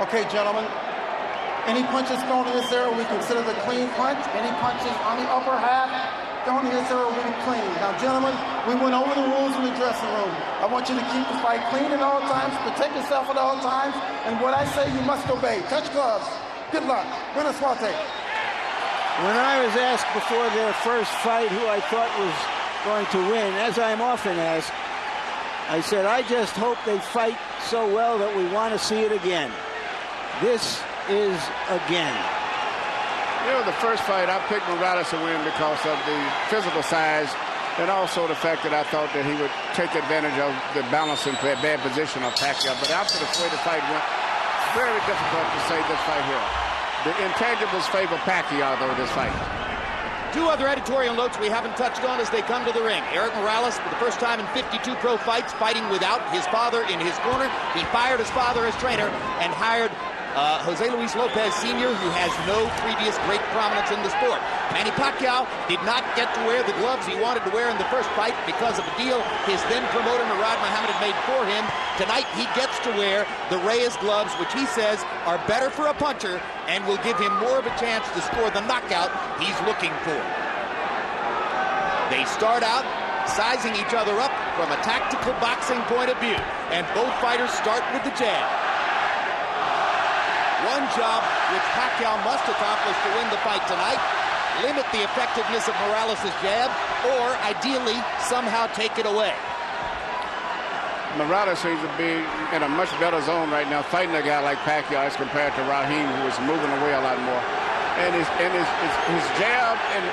Okay, gentlemen. Any punches thrown in this area, we consider the clean punch. Any punches on the upper half thrown in this area will be clean. Now, gentlemen, we went over the rules in the dressing room. I want you to keep the fight clean at all times, protect yourself at all times, and what I say, you must obey. Touch gloves. Good luck. Buena suerte. When I was asked before their first fight who I thought was going to win, as I'm often asked, I said, I just hope they fight so well that we want to see it again. This is again. You know, the first fight, I picked Morales to win because of the physical size and also the fact that I thought that he would take advantage of the balance and bad position of Pacquiao. But after the way the fight went, very difficult to say this fight here. The intangibles favor Pacquiao, though, this fight. Two other editorial notes we haven't touched on as they come to the ring. Erik Morales, for the first time in 52 pro fights, fighting without his father in his corner. He fired his father as trainer and hired Jose Luis Lopez Sr., who has no previous great prominence in the sport. Manny Pacquiao did not get to wear the gloves he wanted to wear in the first fight because of a deal his then promoter Murad Muhammad had made for him. Tonight he gets to wear the Reyes gloves, which he says are better for a puncher and will give him more of a chance to score the knockout he's looking for. They start out sizing each other up from a tactical boxing point of view, and both fighters start with the jab. One job which Pacquiao must accomplish to win the fight tonight: limit the effectiveness of Morales' jab, or ideally somehow take it away. Morales seems to be in a much better zone right now, fighting a guy like Pacquiao as compared to Raheem, who is moving away a lot more. And his jab, and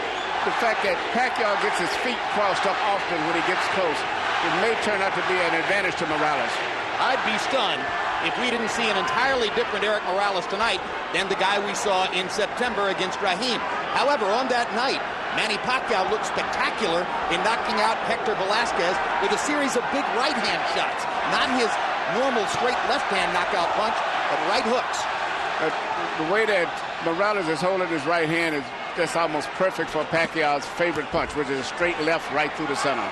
the fact that Pacquiao gets his feet crossed up often when he gets close, it may turn out to be an advantage to Morales. I'd be stunned if we didn't see an entirely different Erik Morales tonight than the guy we saw in September against Raheem. However, on that night, Manny Pacquiao looked spectacular in knocking out Hector Velasquez with a series of big right-hand shots. Not his normal straight left-hand knockout punch, but right hooks. The way that Morales is holding his right hand is just almost perfect for Pacquiao's favorite punch, which is a straight left right through the center.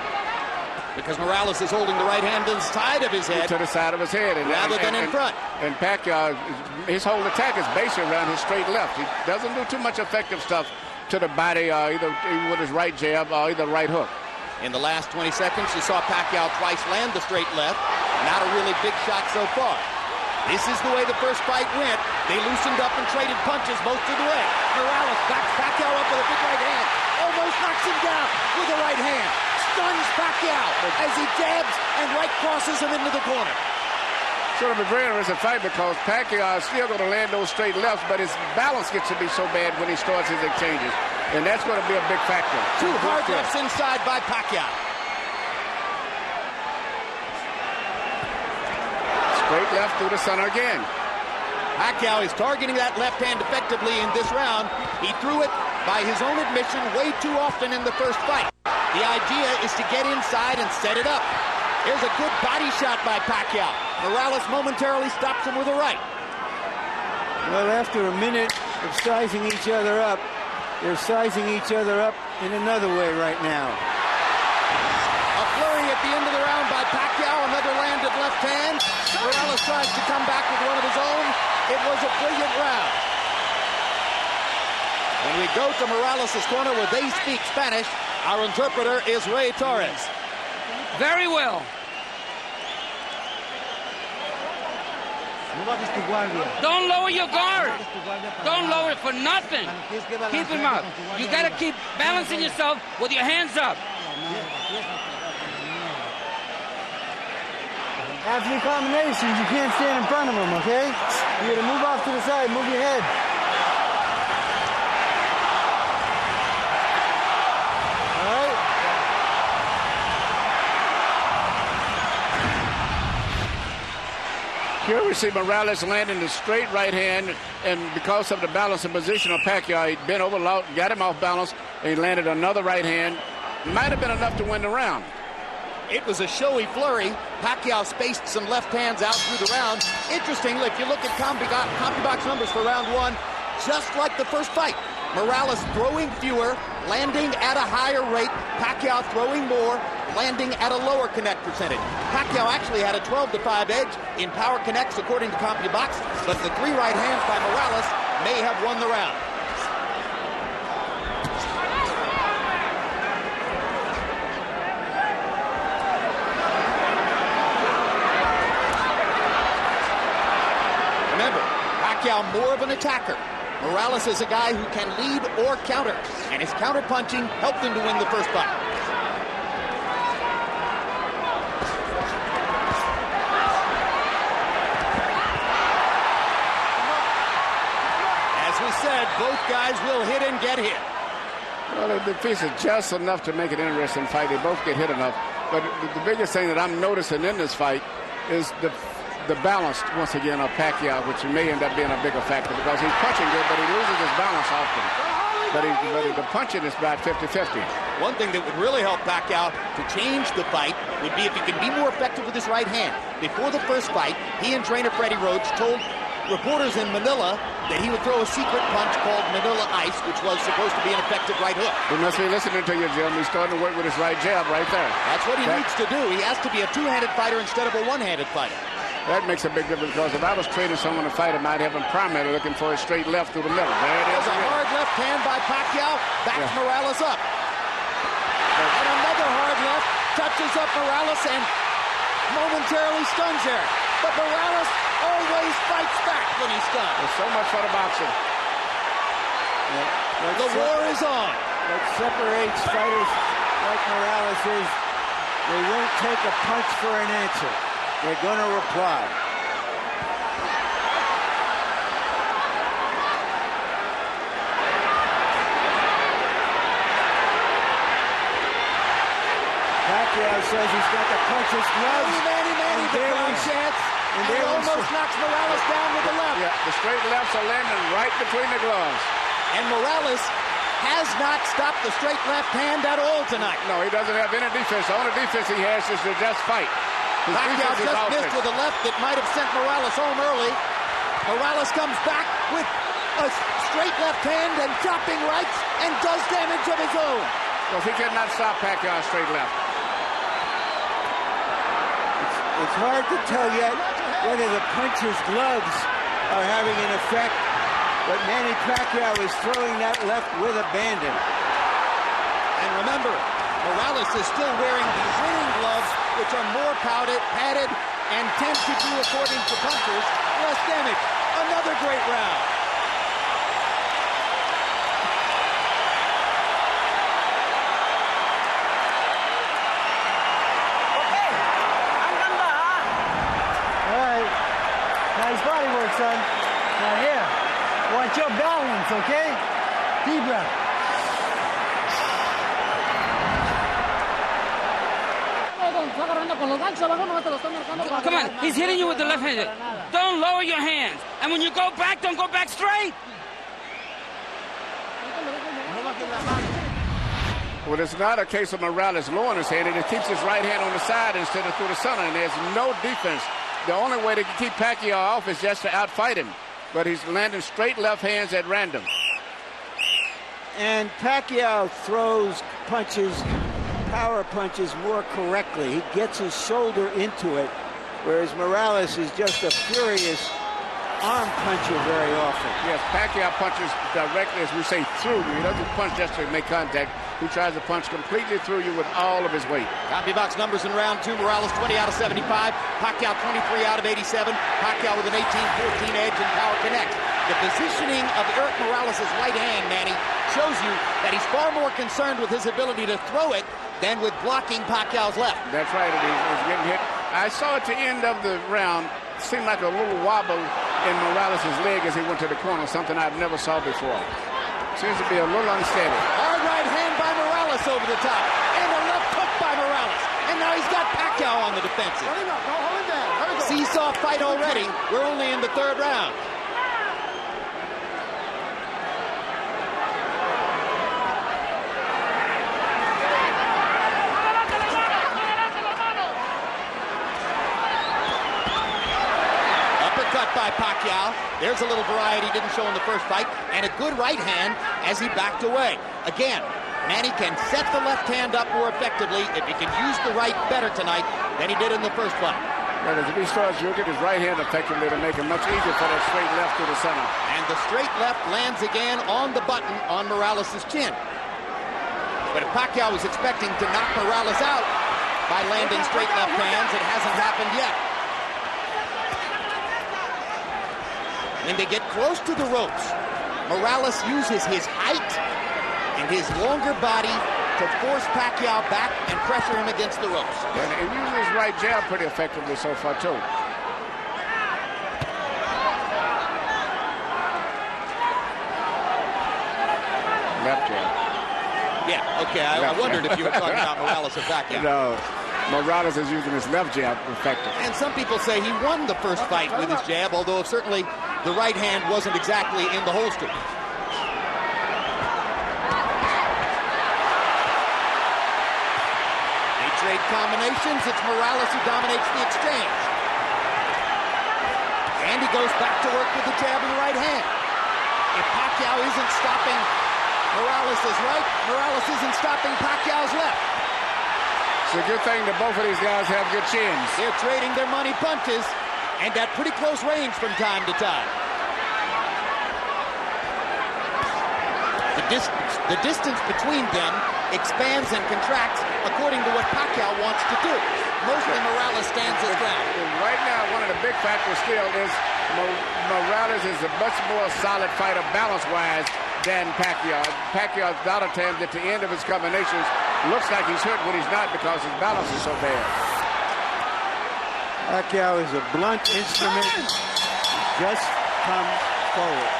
Because Morales is holding the right hand to the side of his head. To the side of his head. Rather than in front. And Pacquiao, his whole attack is basically around his straight left. He doesn't do too much effective stuff to the body, either with his right jab or either right hook. In the last 20 seconds, you saw Pacquiao twice land the straight left. Not a really big shot so far. This is the way the first fight went. They loosened up and traded punches most of the way. Morales backs Pacquiao up with a big right hand. Almost knocks him down with a right hand. Stuns Pacquiao as he jabs and right crosses him into the corner. Sort of a very interesting fight because Pacquiao is still going to land those straight lefts, but his balance gets to be so bad when he starts his exchanges. And that's going to be a big factor. Two hard lefts inside by Pacquiao. Straight left through the center again. Pacquiao is targeting that left hand effectively in this round. He threw it, by his own admission, way too often in the first fight. The idea is to get inside and set it up. Here's a good body shot by Pacquiao. Morales momentarily stops him with a right. Well, after a minute of sizing each other up, they're sizing each other up in another way right now. A flurry at the end of the round by Pacquiao, another landed left hand. Morales tries to come back with one of his own. It was a brilliant round. When we go to Morales' corner where they speak Spanish, our interpreter is Ray Torres. Very well. Don't lower your guard. Don't lower it for nothing. Keep him up. You got to keep balancing yourself with your hands up. After the combinations, you can't stand in front of them, okay? You got to move off to the side, move your head. Here we see Morales landing the straight right hand, and because of the balance and position of Pacquiao, he bent over, got him off balance, and he landed another right hand. Might have been enough to win the round. It was a showy flurry. Pacquiao spaced some left hands out through the round. Interestingly, if you look at CompuBox numbers for round one, just like the first fight, Morales throwing fewer, landing at a higher rate. Pacquiao throwing more, landing at a lower connect percentage. Pacquiao actually had a 12-5 edge in power connects according to CompuBox, but the 3 right hands by Morales may have won the round. Remember, Pacquiao more of an attacker. Morales is a guy who can lead or counter, and his counter-punching helped him to win the first fight. As we said, both guys will hit and get hit. Well, the piece is just enough to make it an interesting fight. They both get hit enough. But the biggest thing that I'm noticing in this fight is the balance, once again, of Pacquiao, which may end up being a bigger factor because he's punching good, but he loses his balance often. But the punching is about 50-50. One thing that would really help Pacquiao to change the fight would be if he can be more effective with his right hand. Before the first fight, he and trainer Freddie Roach told reporters in Manila that he would throw a secret punch called Manila Ice, which was supposed to be an effective right hook. He must be listening to you, Jim. He's starting to work with his right jab right there. That's what he needs to do. He has to be a two-handed fighter instead of a one-handed fighter. That makes a big difference because if I was training someone to fight, I might have him primarily looking for a straight left through the middle. There it is. There's a hard left hand by Pacquiao. Backs Morales up. And another hard left touches up Morales and momentarily stuns Erik. But Morales always fights back when he's stunned. There's so much for the boxing. The war is on. What separates fighters like Morales is they won't take a punch for an answer. They're going to reply. Pacquiao says he's got to punch his gloves. Manny, the crowd chants. And he almost knocks Morales down with the left. Yeah, the straight lefts are landing right between the gloves. And Morales has not stopped the straight left hand at all tonight. No, he doesn't have any defense. The only defense he has is to just fight. Pacquiao just missed with a left that might have sent Morales home early. Morales comes back with a straight left hand and dropping rights and does damage of his own. Because he cannot stop Pacquiao straight left. It's hard to tell yet whether the puncher's gloves are having an effect, but Manny Pacquiao is throwing that left with abandon. And remember, Morales is still wearing the winning gloves, which are more padded and tend to do, according to punchers, less damage. Another great round. All right. Nice body work, son. Now here, watch your balance, okay? Deep breath. Come on, he's hitting you with the left hand. Don't lower your hands. And when you go back, don't go back straight. Well, it's not a case of Morales lowering his hand. It just keeps his right hand on the side instead of through the center, and there's no defense. The only way to keep Pacquiao off is just to outfight him. But he's landing straight left hands at random. And Pacquiao throws punches, power punches more correctly. He gets his shoulder into it, whereas Morales is just a furious arm puncher very often. Yes, Pacquiao punches directly, as we say, through you. He doesn't punch just to make contact. He tries to punch completely through you with all of his weight. CompuBox numbers in round 2. Morales 20 out of 75. Pacquiao 23 out of 87. Pacquiao with an 18-14 edge in power connect. The positioning of Erik Morales' right hand, Manny, shows you that he's far more concerned with his ability to throw it than with blocking Pacquiao's left. That's right, he's getting hit. I saw at the end of the round, seemed like a little wobble in Morales' leg as he went to the corner, something I've never saw before. Seems to be a little unsteady. Hard right hand by Morales over the top. And a left hook by Morales. And now he's got Pacquiao on the defensive. Hold him up, don't hold him down. There we go. Seesaw fight already. We're only in the third round. Uppercut by by Pacquiao. There's a little variety he didn't show in the first fight, and a good right hand as he backed away. Again, Manny can set the left hand up more effectively if he can use the right better tonight than he did in the first fight. Well, if he starts using his right hand effectively to make it much easier for that straight left to the center. And the straight left lands again on the button on Morales' chin. But if Pacquiao was expecting to knock Morales out by landing straight left hands, it hasn't happened yet. When they get close to the ropes, Morales uses his height and his longer body to force Pacquiao back and pressure him against the ropes. And he uses his right jab pretty effectively so far, too. Left jab. Yeah, okay, I wondered if you were talking about Morales or Pacquiao. No, Morales is using his left jab effectively. And some people say he won the first fight with his jab, although certainly the right hand wasn't exactly in the holster. Trade combinations, it's Morales who dominates the exchange. And he goes back to work with the jab in the right hand. If Pacquiao isn't stopping Morales' right, Morales isn't stopping Pacquiao's left. It's a good thing that both of these guys have good chins. They're trading their money punches, and at pretty close range from time to time. The distance between them expands and contracts according to what Pacquiao wants to do. Mostly Morales stands his ground. Right now, one of the big factors still is Morales is a much more solid fighter balance-wise than Pacquiao. Pacquiao's a lot of times at the end of his combinations looks like he's hurt when he's not because his balance is so bad. Pacquiao is a blunt instrument. Just come forward.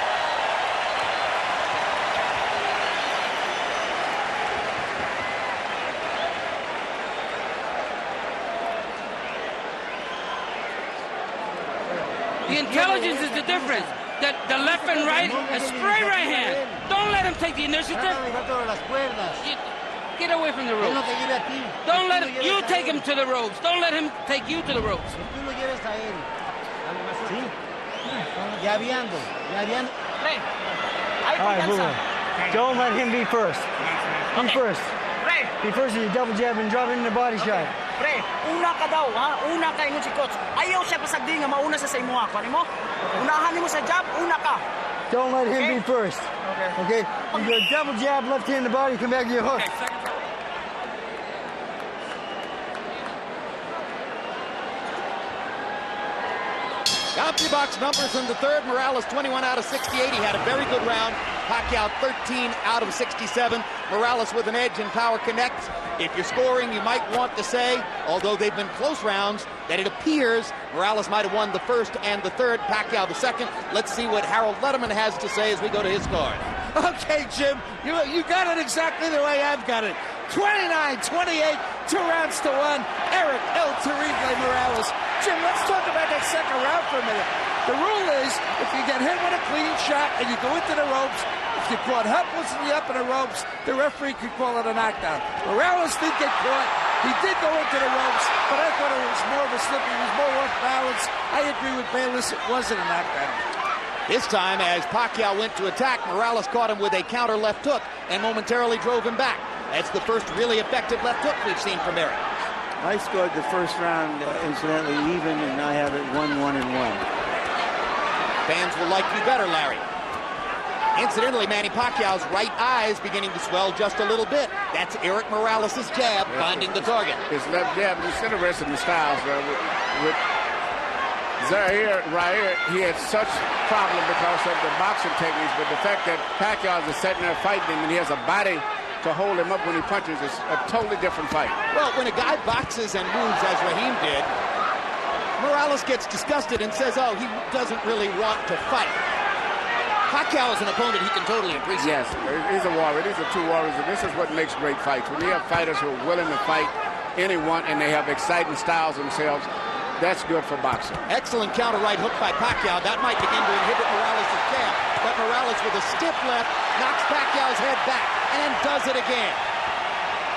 The intelligence is the difference. The left and right, a straight right hand. Don't let him take the initiative. Get away from the ropes. Don't let him, you take him to the ropes. Don't let him take you to the ropes. All right, Julio. Don't let him be first. Be first. Be first in your double jab and drop it in the body shot. Pre, una ka daw, ha? Una ka ingon si coach. Ayaw siya pasagdi nga mauna sa imo ako. Ano mo? Unahan mo sa jab, una ka. Don't let him be first. Okay? You go double jab, left hand in the body, come back to your hook. CompuBox numbers in the third. Morales 21 out of 68. He had a very good round. Pacquiao 13 out of 67. Morales with an edge in power connect. If you're scoring, you might want to say, although they've been close rounds, that it appears Morales might have won the first and the third, Pacquiao the second. Let's see what Harold Letterman has to say as we go to his card. Okay, Jim, you got it exactly the way I've got it. 29-28, 2 rounds to 1. Erik El Terrible Morales. Jim, let's talk about that second round for a minute. The rule is, if you get hit with a clean shot and you go into the ropes, if you're caught helpless in the upper ropes, the referee could call it a knockdown. Morales did get caught. He did go into the ropes, but I thought it was more of a slip. He was more off balance. I agree with Bayless. It wasn't a knockdown. This time, as Pacquiao went to attack, Morales caught him with a counter left hook and momentarily drove him back. That's the first really effective left hook we've seen from Erik. I scored the first round, incidentally, even, and I have it 1-1-1. Fans will like you better, Larry. Incidentally, Manny Pacquiao's right eye is beginning to swell just a little bit. That's Erik Morales' jab finding the target. His left jab, it's interesting the styles. With Zaire, right here, he had such problem because of the boxing techniques, but the fact that Pacquiao is sitting there fighting him and he has a body to hold him up when he punches is a totally different fight. Well, when a guy boxes and moves as Raheem did, Morales gets disgusted and says, oh, he doesn't really want to fight. Pacquiao is an opponent he can totally appreciate. Yes, he's a warrior. These are two warriors, and this is what makes great fights. When you have fighters who are willing to fight anyone and they have exciting styles themselves, that's good for boxing. Excellent counter right hook by Pacquiao. That might begin to inhibit Morales' jab. But Morales with a stiff left knocks Pacquiao's head back and does it again.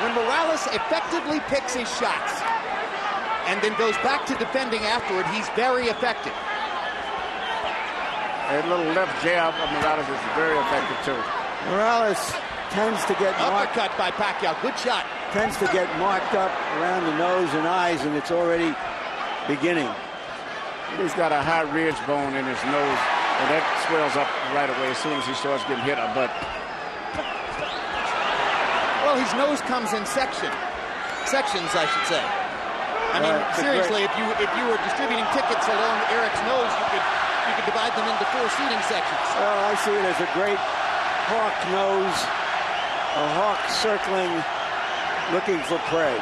When Morales effectively picks his shots and then goes back to defending afterward, he's very effective. A little left jab of Morales is very effective, too. Morales tends to get marked. Uppercut by Pacquiao. Good shot. Tends to get marked up around the nose and eyes, and it's already beginning. He's got a high ridge bone in his nose, and that swells up right away as soon as he starts getting hit a butt. Well, his nose comes in sections, I should say. I mean, seriously, if you were distributing tickets along Erik's nose, you could divide them into 4 seating sections. Well, I see it as a great hawk nose, a hawk circling, looking for prey.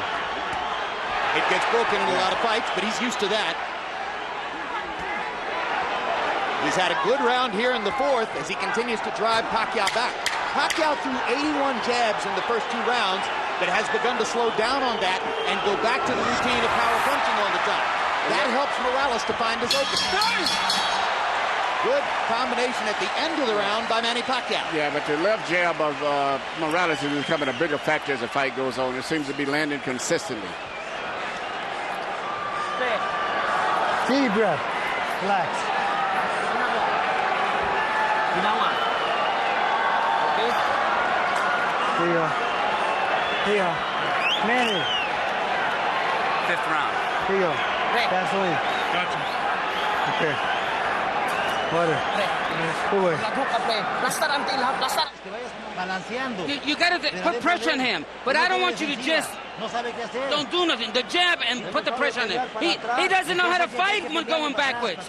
It gets broken in a lot of fights, but he's used to that. He's had a good round here in the 4th as he continues to drive Pacquiao back. Pacquiao threw 81 jabs in the first 2 rounds, but has begun to slow down on that and go back to the routine of power punching all the time. That helps Morales to find his opening. Good combination at the end of the round by Manny Pacquiao. Yeah, but the left jab of Morales is becoming a bigger factor as the fight goes on. It seems to be landing consistently. Deep breath. Relax. Here you go. Here you go. Manny. 5th round. Here you go. Gasoline. Gotcha. Okay. Water. Away. You got to put pressure on him, but I don't want you to just don't do nothing. The jab and put the pressure on him. He doesn't know how to fight when going backwards.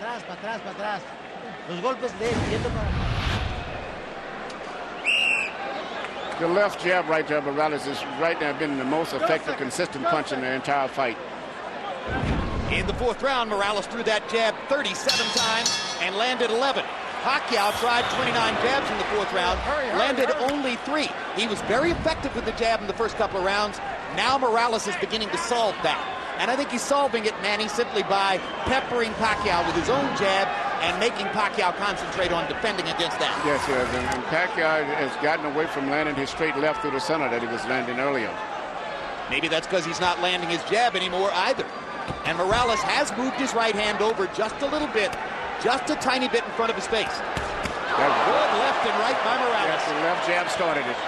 The left jab right there, Morales is right now been the most effective, consistent punch in the entire fight. In the 4th round, Morales threw that jab 37 times and landed 11. Pacquiao tried 29 jabs in the 4th round, landed only 3. He was very effective with the jab in the first couple of rounds. Now Morales is beginning to solve that. And I think he's solving it, Manny, simply by peppering Pacquiao with his own jab and making Pacquiao concentrate on defending against that. Yes, yes, and Pacquiao has gotten away from landing his straight left through the center that he was landing earlier. Maybe that's because he's not landing his jab anymore either. And Morales has moved his right hand over just a little bit, just a tiny bit in front of his face. Good left and right by Morales. Yes, the left jab started it.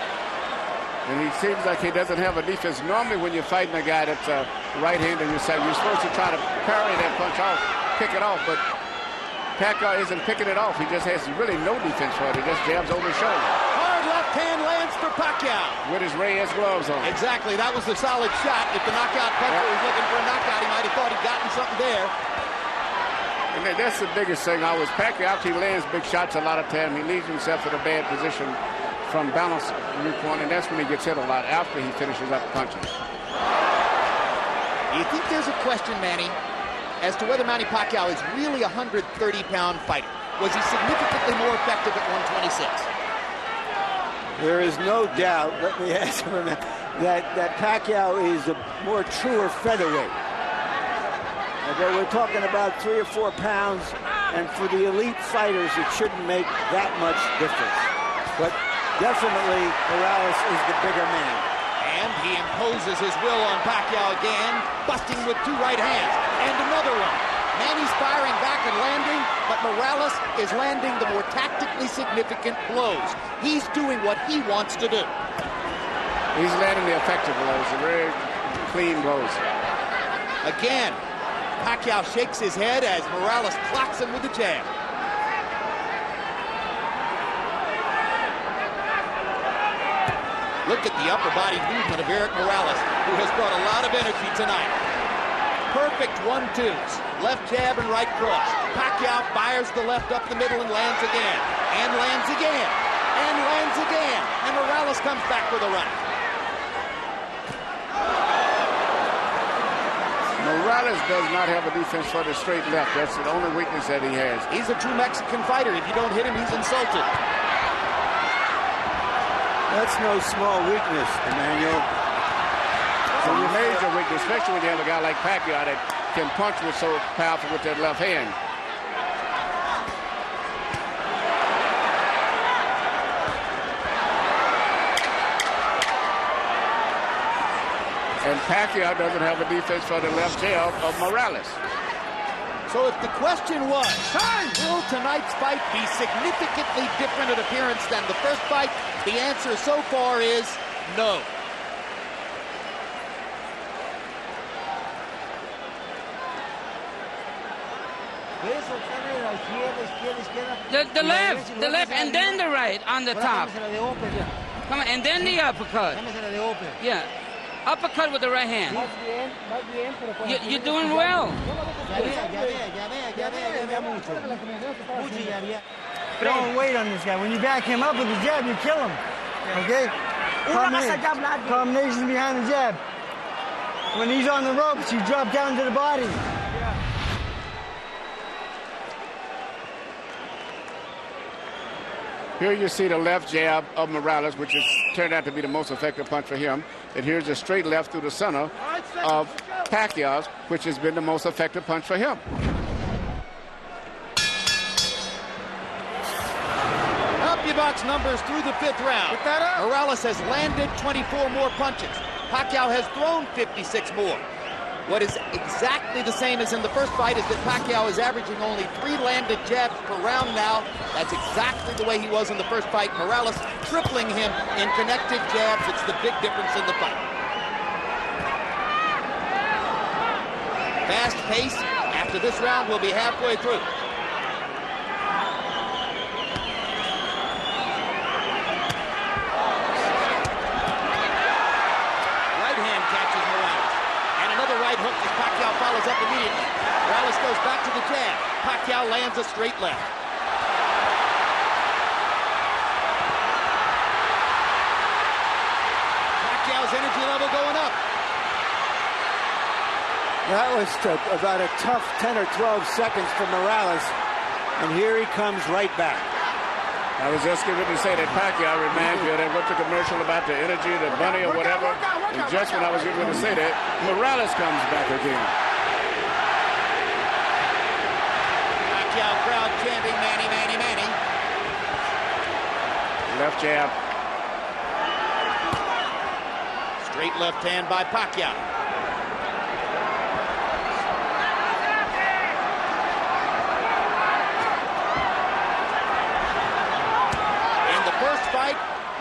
And he seems like he doesn't have a defense. Normally when you're fighting a guy that's a right-hander, you're supposed to try to parry that punch off, pick it off, but Pacquiao isn't picking it off. He just has really no defense for it. He just jabs over his shoulder. Hard left hand lands for Pacquiao. With his Reyes gloves on. Exactly, that was a solid shot. If the knockout puncher was looking for a knockout, he might have thought he'd gotten something there. And that's the biggest thing. Pacquiao, he lands big shots a lot of time. He leaves himself in a bad position from balance viewpoint, and that's when he gets hit a lot after he finishes up punching. Do you think there's a question, Manny, as to whether Manny Pacquiao is really a 130-pound fighter? Was he significantly more effective at 126? There is no doubt, let me ask him, that Pacquiao is a more truer featherweight. Okay, we're talking about 3 or 4 pounds, and for the elite fighters, it shouldn't make that much difference. But definitely, Morales is the bigger man. And he imposes his will on Pacquiao again, busting with 2 right hands. And another one. Manny's firing back and landing, but Morales is landing the more tactically significant blows. He's doing what he wants to do. He's landing the effective blows, the very clean blows. Again, Pacquiao shakes his head as Morales clocks him with a jab. Look at the upper body movement of Erik Morales, who has brought a lot of energy tonight. Perfect 1-2s, left jab and right cross. Pacquiao fires the left up the middle and lands again, and lands again, and lands again. And Morales comes back with a right. Morales does not have a defense for the straight left. That's the only weakness that he has. He's a true Mexican fighter. If you don't hit him, he's insulted. That's no small weakness, Emmanuel. It's a major weakness, especially when you have a guy like Pacquiao that can punch with so powerful with that left hand. And Pacquiao doesn't have a defense for the left jab of Morales. So if the question was, will tonight's fight be significantly different in appearance than the first fight, the answer so far is no. The left, and then the right on the top. Come on, and then the uppercut. Yeah, uppercut with the right hand. You're doing well. Don't wait on this guy. When you back him up with the jab, you kill him. Okay? Combinations behind the jab. When he's on the ropes, you drop down to the body. Here you see the left jab of Morales, which has turned out to be the most effective punch for him. And here's a straight left through the center of Pacquiao's, which has been the most effective punch for him. Up your box numbers through the 5th round. Morales has landed 24 more punches. Pacquiao has thrown 56 more. What is exactly the same as in the first fight is that Pacquiao is averaging only 3 landed jabs per round now. That's exactly the way he was in the first fight. Morales tripling him in connected jabs. It's the big difference in the fight. Fast pace. After this round, we'll be halfway through. Right hook as Pacquiao follows up immediately. Morales goes back to the jab. Pacquiao lands a straight left. Pacquiao's energy level going up. That was about a tough 10 or 12 seconds for Morales, and here he comes right back. I was just going to say that Pacquiao reminds me of that, what's the commercial about the energy, the bunny or whatever. And just when I was going to say that, Morales comes back again. Pacquiao crowd chanting, Manny, Manny, Manny. Left jab. Straight left hand by Pacquiao.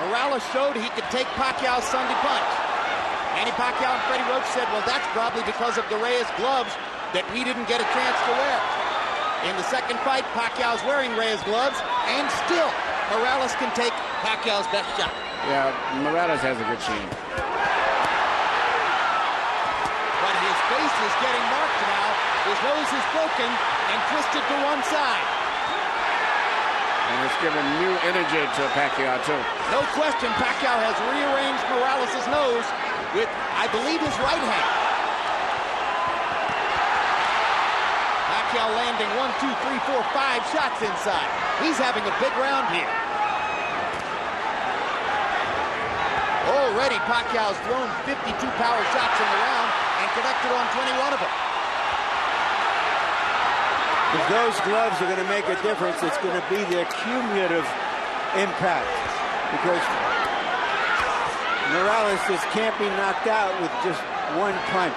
Morales showed he could take Pacquiao's Sunday punch. Manny Pacquiao and Freddie Roach said, well, that's probably because of the Reyes gloves that we didn't get a chance to wear. In the second fight, Pacquiao's wearing Reyes gloves, and still, Morales can take Pacquiao's best shot. Yeah, Morales has a good chin. But his face is getting marked now. His nose is broken and twisted to one side. And it's given new energy to Pacquiao, too. No question, Pacquiao has rearranged Morales' nose with, I believe, his right hand. Pacquiao landing 1, 2, 3, 4, 5 shots inside. He's having a big round here. Already, Pacquiao's thrown 52 power shots in the round and connected on 21 of them. If those gloves are going to make a difference, it's going to be their cumulative impact, because Morales just can't be knocked out with just one punch.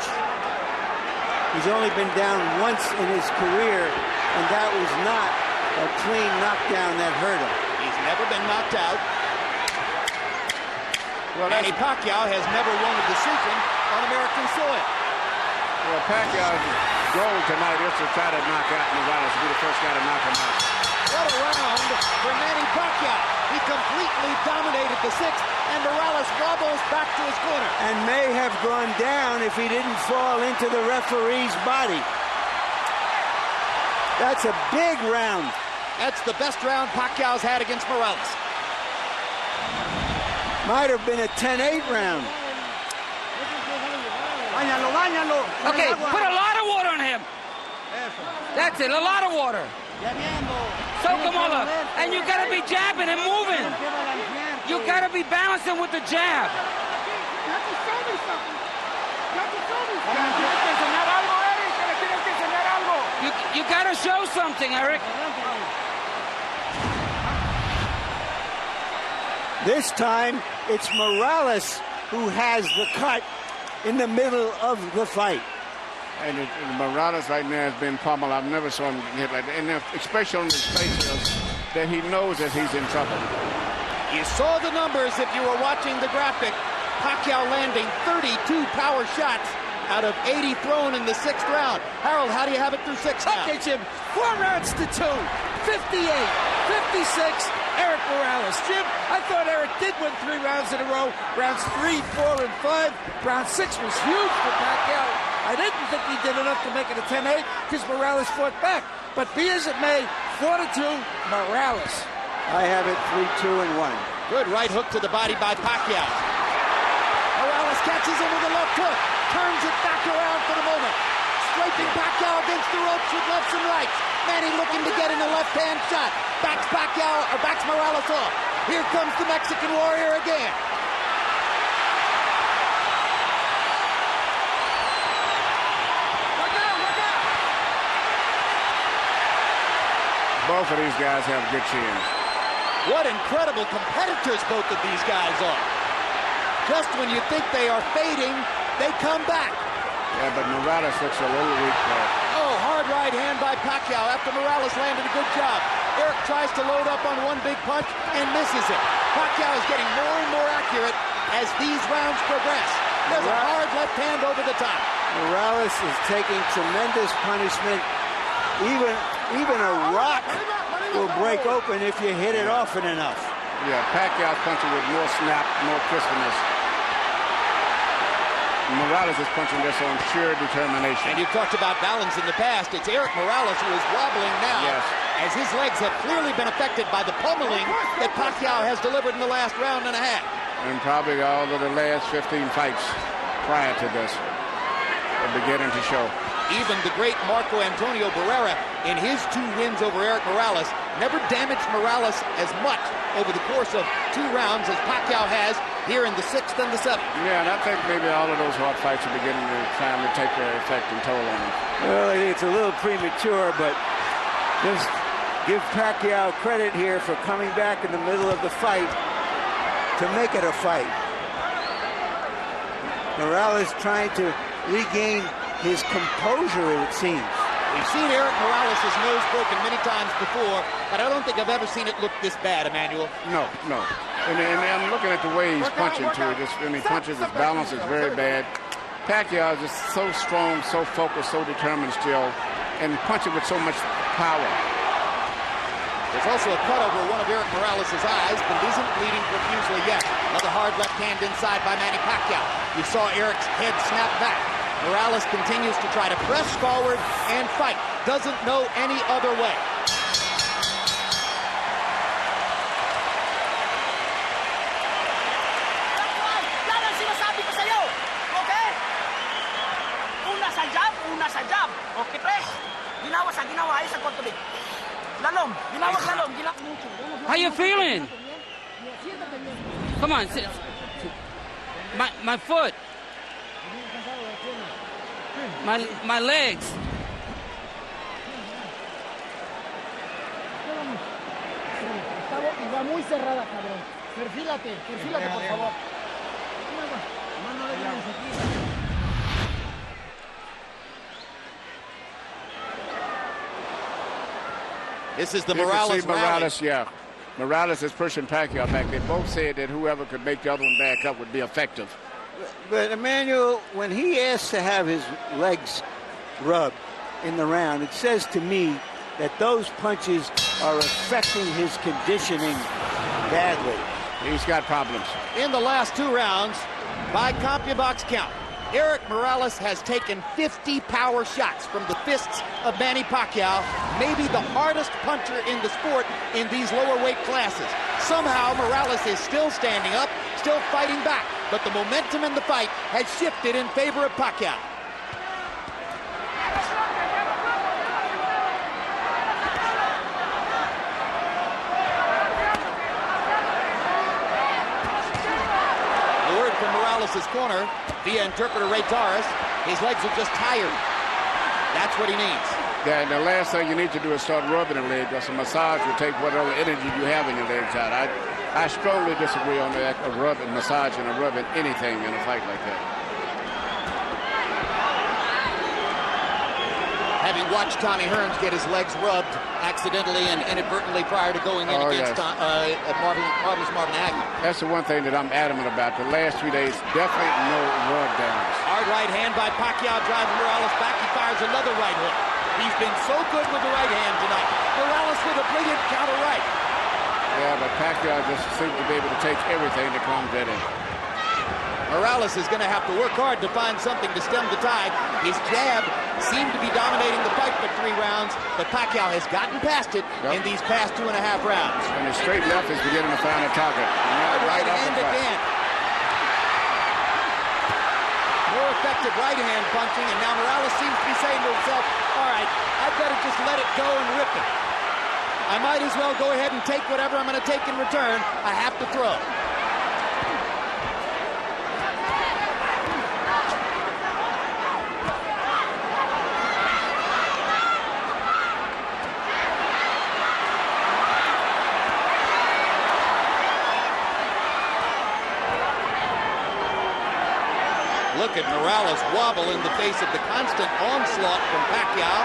He's only been down once in his career, and that was not a clean knockdown that hurt him. He's never been knocked out. Well, Manny Pacquiao has never won a decision on American soil. Well, Pacquiao's goal tonight is to try to knock out Morales, to be the first guy to knock him out. What a round for Manny Pacquiao. He completely dominated the 6th, and Morales wobbles back to his corner. And may have gone down if he didn't fall into the referee's body. That's a big round. That's the best round Pacquiao's had against Morales. Might have been a 10-8 round. Okay, put a lot of water on him. That's it, a lot of water. Soak him all up. And you gotta be jabbing and moving. You gotta be balancing with the jab. You gotta show something, Erik. This time, it's Morales who has the cut in the middle of the fight. And Morales right now has been pummeled. I've never saw him hit like that. And especially on his faces, that he knows that he's in trouble. You saw the numbers if you were watching the graphic. Pacquiao landing 32 power shots out of 80 thrown in the 6th round. Harold, how do you have it through 6 now? Okay, Jim. 4 rounds to 2. 58, 56, Erik Morales. Jim, I thought Erik did win 3 rounds in a row. Rounds 3, 4, and 5. Round 6 was huge for Pacquiao. I didn't think he did enough to make it a 10-8 because Morales fought back. But be as it may, 4-2, Morales. I have it 3-2 and 1. Good right hook to the body by Pacquiao. Morales catches him with a left hook. Turns it back around for the moment. Scraping Pacquiao against the ropes with lefts and rights. Manny looking to get in a left-hand shot. Backs Morales off. Here comes the Mexican Warrior again. Both of these guys have good chins. What incredible competitors both of these guys are. Just when you think they are fading, they come back. Yeah, but Morales looks a little weak there. Oh, hard right hand by Pacquiao after Morales landed a good job. Erik tries to load up on one big punch and misses it. Pacquiao is getting more and more accurate as these rounds progress. There's a hard left hand over the top. Morales is taking tremendous punishment. Even a rock will break open if you hit it often enough. Yeah, Pacquiao's punching with more snap, more crispness. Morales is punching this on sheer determination. And you've talked about balance in the past. It's Erik Morales who is wobbling now, as his legs have clearly been affected by the pummeling that Pacquiao has delivered in the last round and a half. And probably all of the last 15 fights prior to this are beginning to show. Even the great Marco Antonio Barrera, in his 2 wins over Erik Morales, never damaged Morales as much over the course of 2 rounds as Pacquiao has here in the 6th and the 7th. Yeah, and I think maybe all of those hard fights are beginning to time to take their effect and toll on him. Well, I think it's a little premature, but just give Pacquiao credit here for coming back in the middle of the fight to make it a fight. Morales trying to regain his composure, it seems. We've seen Erik Morales' nose broken many times before, but I don't think I've ever seen it look this bad, Emmanuel. No. And I'm looking at the way he's punching, too. Just when he punches, his balance is very bad. Pacquiao is just so strong, so focused, so determined still, and punching with so much power. There's also a cut over one of Erik Morales' eyes, but it isn't bleeding profusely yet. Another hard left hand inside by Manny Pacquiao. You saw Erik's head snap back. Morales continues to try to press forward and fight. Doesn't know any other way. Yan ang sinasabi ko sa'yo. Okay? Una sa jab. Okay, pre? Ginawa sa ginawa. Ayos ang kontuloy. Lalong. How you feeling? Come on. My foot. My legs. Está muy cerrada, cabrón. Perfílate, por favor. Mano de Dios aquí. This is the You Morales can see Morales, yeah. Morales is pushing Pacquiao back. They both said that whoever could make the other one back up would be effective. But Emmanuel, when he asks to have his legs rubbed in the round, it says to me that those punches are affecting his conditioning badly. He's got problems. In the last 2 rounds, by CompuBox count, Erik Morales has taken 50 power shots from the fists of Manny Pacquiao, maybe the hardest puncher in the sport in these lower weight classes. Somehow, Morales is still standing up, still fighting back, but the momentum in the fight has shifted in favor of Pacquiao. The word from Morales' corner, via interpreter Ray Torres, his legs are just tired. That's what he needs. Yeah, the last thing you need to do is start rubbing the leg, because a massage will take whatever energy you have in your legs out. I strongly disagree on that, of rubbing, massaging or rubbing anything in a fight like that. having watched Tommy Hearns get his legs rubbed accidentally and inadvertently prior to going in against Marvelous Marvin Hagler. That's the one thing that I'm adamant about. The last 3 days, definitely no rub downs. Hard right hand by Pacquiao driving Morales back. He fires another right hook. He's been so good with the right hand tonight. Morales with a brilliant counter right. Yeah, but Pacquiao just seems to be able to take everything that comes at him. Morales is going to have to work hard to find something to stem the tide. His jab seemed to be dominating the fight for 3 rounds, but Pacquiao has gotten past it in these past 2.5 rounds. And his straight left is beginning to find a target. Right hand again. More effective right hand punching, and now Morales seems to be saying to himself, all right, I've got to just let it go and rip it. I might as well go ahead and take whatever I'm going to take in return. I have to throw. Look at Morales wobble in the face of the constant onslaught from Pacquiao.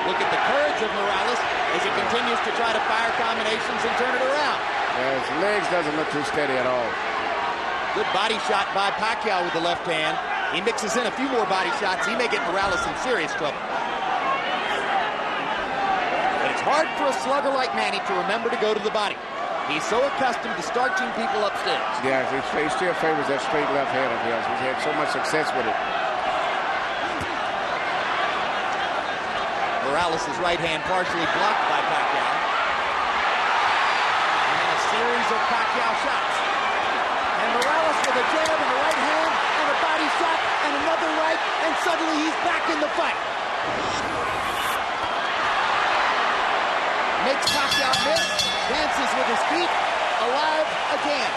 Look at the courage of Morales as he continues to try to fire combinations and turn it around. Yeah, his legs doesn't look too steady at all. Good body shot by Pacquiao with the left hand. He mixes in a few more body shots. He may get Morales in serious trouble. But it's hard for a slugger like Manny to remember to go to the body. He's so accustomed to starching people upstairs. Yeah, he still favors that straight left hand of his. He's had so much success with it. Morales' right hand partially blocked by Pacquiao. And then a series of Pacquiao shots. And Morales with a jab in the right hand and a body shot and another right, and suddenly he's back in the fight. Makes Pacquiao miss, dances with his feet, alive again.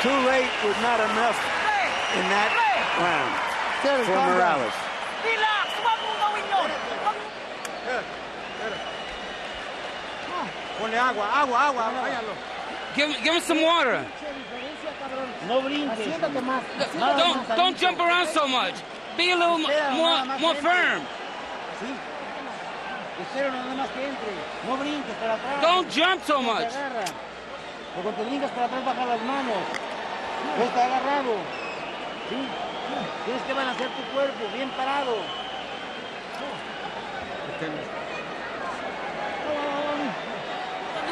Too late was not enough in that round for Morales. Relax, wag mong gawin yun. Ponle agua, váyalo. Give him some water. No brinques. Don't jump around so much. Be a little more firm. Espero nada más que entre. No brinques para atrás. Don't jump so much. Cuando te brincas para atrás, baja las manos. No está agarrado. ¿Sí? Tienes que balancear tu cuerpo, bien parado.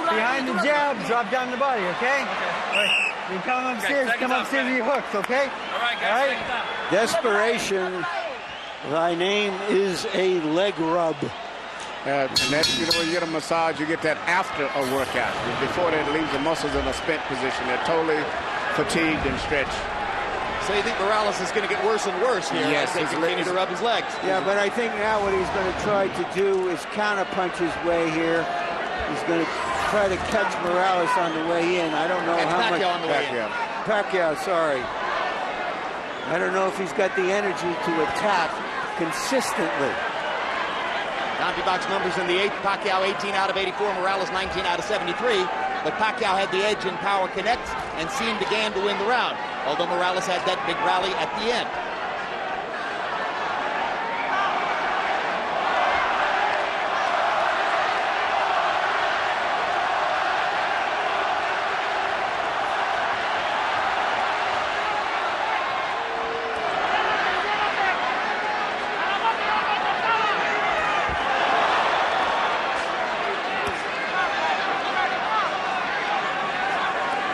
Behind the jab, drop down the body, okay? Right. You come upstairs, come upstairs with your hooks, okay? All right, guys. Desperation. Thy name is a leg rub. And that, when you get a massage, you get that after a workout. Before that, it leaves the muscles in a spent position. They're totally fatigued and stretched. So you think Morales is going to get worse and worse here as they continue to rub his legs? Yeah, but I think now what he's going to try to do is counterpunch his way here. He's going to try to catch Morales on the way in. I don't know how much. Pacquiao on the way in. Pacquiao, sorry. I don't know if he's got the energy to attack consistently. CompuBox numbers in the 8th. Pacquiao 18 out of 84. Morales 19 out of 73. But Pacquiao had the edge in power connects and seemed again to win the round, although Morales had that big rally at the end.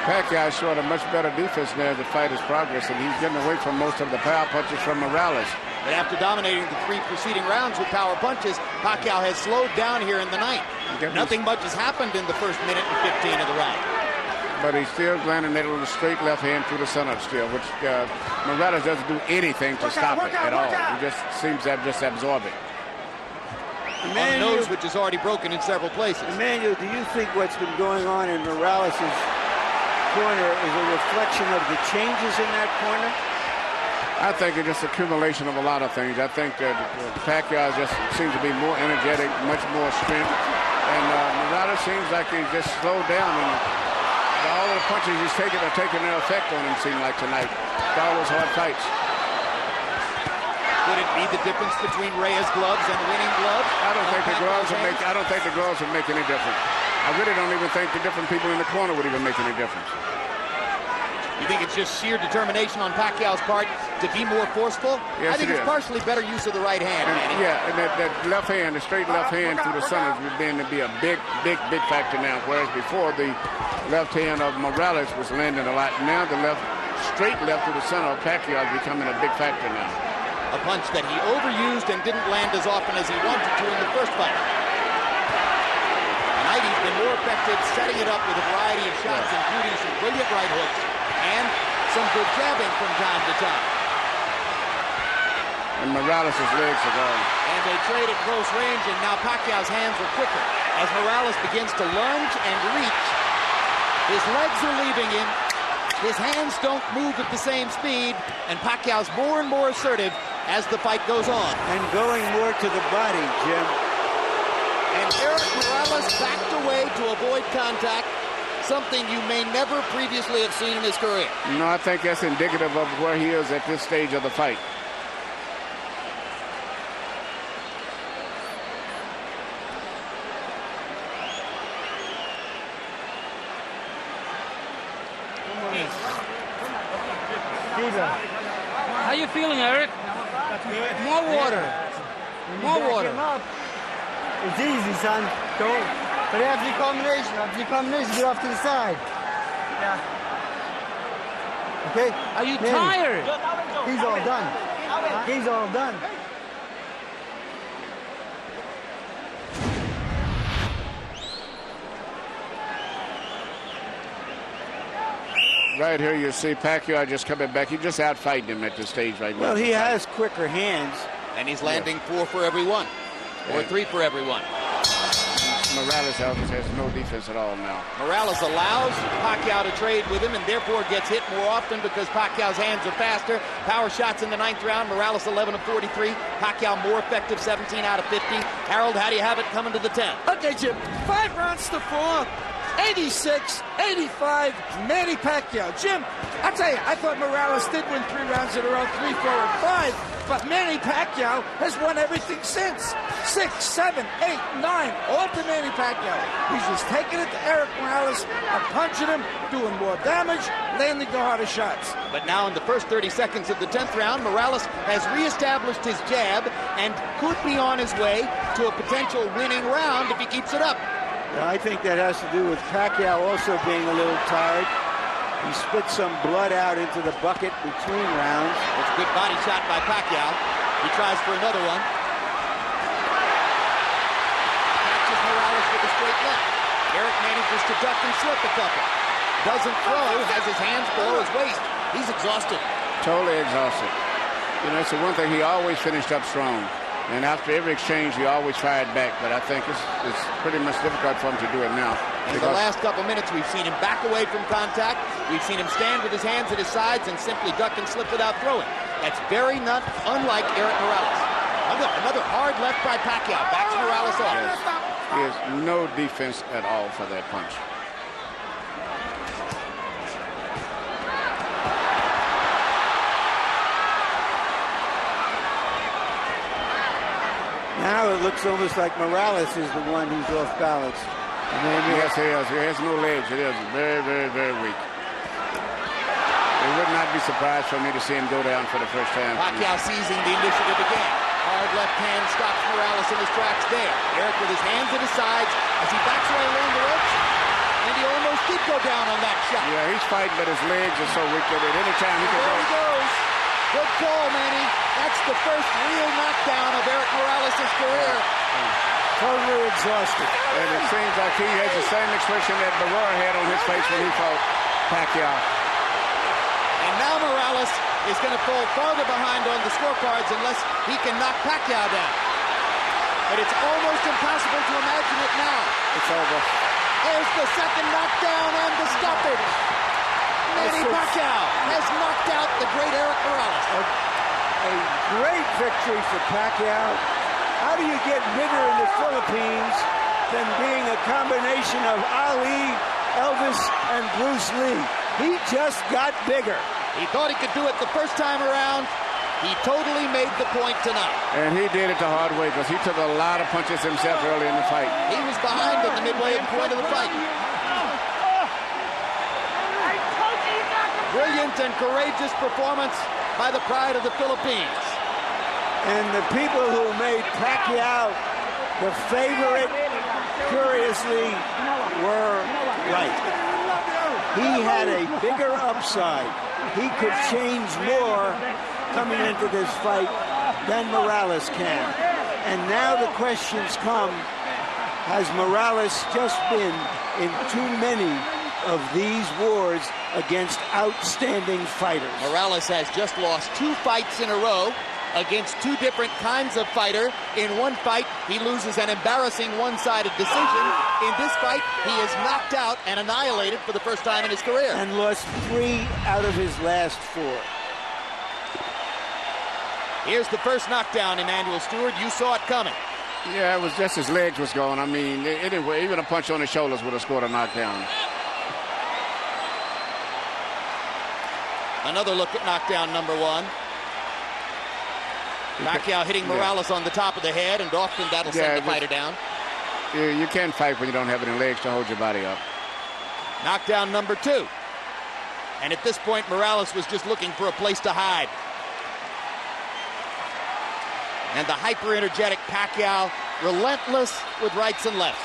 Pacquiao showed a much better defense now as the fight is progressing. He's getting away from most of the power punches from Morales. But after dominating the 3 preceding rounds with power punches, Pacquiao has slowed down here in the 9th. Nothing much has happened in the first minute and 15 of the round. But he's still landing that with a straight left hand through the center still, which Morales doesn't do anything to stop it at all. He just seems to just absorb it. On the nose, which is already broken in several places. Emmanuel, do you think what's been going on in Morales' corner is a reflection of the changes in that corner? I think it's just accumulation of a lot of things. I think that Pacquiao just seems to be more energetic, much more strength. And Morales seems like he's just slowed down. And all the punches he's taking are taking their effect on him, seem like tonight. All those hard fights. Could it be the difference between Reyes' gloves and winning gloves? I don't think the gloves would make any difference. I really don't even think the different people in the corner would even make any difference. You think it's just sheer determination on Pacquiao's part to be more forceful? Yes, I think it's partially better use of the right hand. And that left hand, the straight left hand through the center is beginning to be a big factor now. Whereas before the left hand of Morales was landing a lot. Now the straight left through the center of Pacquiao is becoming a big factor now. A punch that he overused and didn't land as often as he wanted to in the first fight. Tonight he's been more effective setting it up with a variety of shots, including some brilliant right hooks and some good jabbing from time to time. And Morales' legs are gone. And they trade at close range, and now Pacquiao's hands are quicker. As Morales begins to lunge and reach, his legs are leaving him. His hands don't move at the same speed, and Pacquiao's more and more assertive as the fight goes on. And going more to the body, Jim. And Erik Morales backed away to avoid contact, something you may never previously have seen in his career. No, I think that's indicative of where he is at this stage of the fight. How you feeling, Erik? More water. More water. It's easy, son. Don't. But after the combination, get off to the side. Yeah. Okay? Are you tired? He's all done. He's all done. Right here you see Pacquiao just coming back. He just out-fighting him at this stage right now. Well, he has quicker hands. And he's landing 4 for every one. Or 3 for every one. Morales has no defense at all now. Morales allows Pacquiao to trade with him and therefore gets hit more often because Pacquiao's hands are faster. Power shots in the 9th round. Morales 11 of 43. Pacquiao more effective, 17 out of 50. Harold, how do you have it coming to the 10th? Okay, Jim. 5 rounds to 4. 86, 85, Manny Pacquiao. Jim, I'll tell you, I thought Morales did win 3 rounds in a row, 3, 4, and 5, but Manny Pacquiao has won everything since. 6, 7, 8, 9, all to Manny Pacquiao. He's just taking it to Erik Morales, punching him, doing more damage, landing the harder shots. But now in the first 30 seconds of the 10th round, Morales has reestablished his jab and could be on his way to a potential winning round if he keeps it up. I think that has to do with Pacquiao also being a little tired. He spit some blood out into the bucket between rounds. It's a good body shot by Pacquiao. He tries for another one. Catches Morales with a straight left. Erik manages to duck and slip a couple. Doesn't throw, has his hands below his waist. He's exhausted. Totally exhausted. You know, it's the one thing he always finished up strong. And after every exchange, he always fired back. But I think it's pretty much difficult for him to do it now. In the last couple minutes, we've seen him back away from contact. We've seen him stand with his hands at his sides and simply duck and slip without throwing. That's very unlike Erik Morales. Another hard left by Pacquiao. Backs Morales off. Yes. He has no defense at all for that punch. Now it looks almost like Morales is the one who's off balance. Yes, he is. He has no legs. It is very, very, very weak. It would not be surprised for me to see him go down for the first time. Pacquiao seizing the initiative again. Hard left hand stops Morales in his tracks there. Erik with his hands at his sides as he backs away along the ropes. And he almost did go down on that shot. Yeah, he's fighting, but his legs are so weak that at any time he can There he goes. Good call, Manny. That's the first real knockdown of Erik Morales' career. Totally exhausted. And it seems like he has the same expression that Barrera had on his face when he fought Pacquiao. And now Morales is going to fall farther behind on the scorecards unless he can knock Pacquiao down. But it's almost impossible to imagine it now. It's over. There's the second knockdown and the stoppage. Manny Pacquiao has knocked out the great Erik Morales. A great victory for Pacquiao. How do you get bigger in the Philippines than being a combination of Ali, Elvis, and Bruce Lee? He just got bigger. He thought he could do it the first time around, He totally made the point tonight. And he did it the hard way because he took a lot of punches himself early in the fight. He was behind at the midway point of the fight. Brilliant and courageous performance by the pride of the Philippines. And the people who made Pacquiao the favorite, curiously, were right. He had a bigger upside. He could change more coming into this fight than Morales can. And now the questions come, has Morales just been in too many of these wars against outstanding fighters? Morales has just lost 2 fights in a row against 2 different kinds of fighter. In one fight, he loses an embarrassing one-sided decision. In this fight, he is knocked out and annihilated for the first time in his career. And lost 3 out of his last 4. Here's the first knockdown, Emmanuel Stewart. You saw it coming. Yeah, it was just his legs was going. I mean, anyway, even a punch on his shoulders would have scored a knockdown. Another look at knockdown number 1. Pacquiao hitting Morales on the top of the head, and often that'll send the fighter down. You can't fight when you don't have any legs to hold your body up. Knockdown number 2. And at this point, Morales was just looking for a place to hide. And the hyper-energetic Pacquiao, relentless with rights and lefts.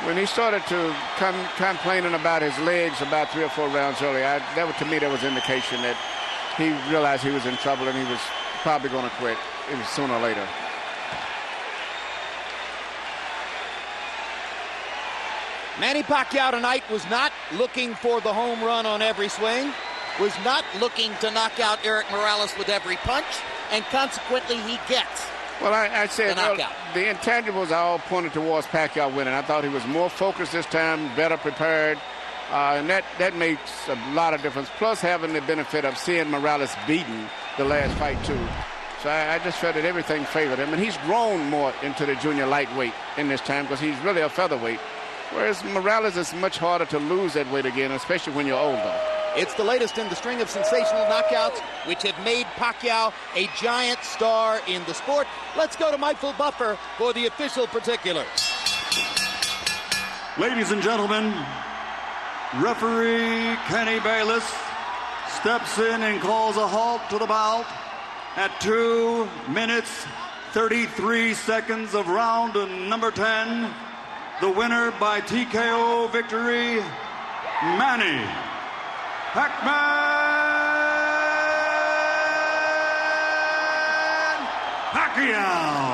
When he started to come complaining about his legs about 3 or 4 rounds earlier, to me, that was indication that he realized he was in trouble and he was probably going to quit. It was sooner or later. Manny Pacquiao tonight was not looking for the home run on every swing, was not looking to knock out Erik Morales with every punch, and consequently he gets Well, I said the the intangibles all pointed towards Pacquiao winning. I thought he was more focused this time, better prepared, and that makes a lot of difference. Plus having the benefit of seeing Morales beaten the last fight too. So I just felt that everything favored him, and he's grown more into the junior lightweight in this time because he's really a featherweight. Whereas Morales is much harder to lose that weight again, especially when you're older. It's the latest in the string of sensational knockouts which have made Pacquiao a giant star in the sport. Let's go to Michael Buffer for the official particulars. Ladies and gentlemen, referee Kenny Bayless steps in and calls a halt to the bout at 2 minutes 33 seconds of round number 10. The winner by TKO victory, Manny Pacquiao.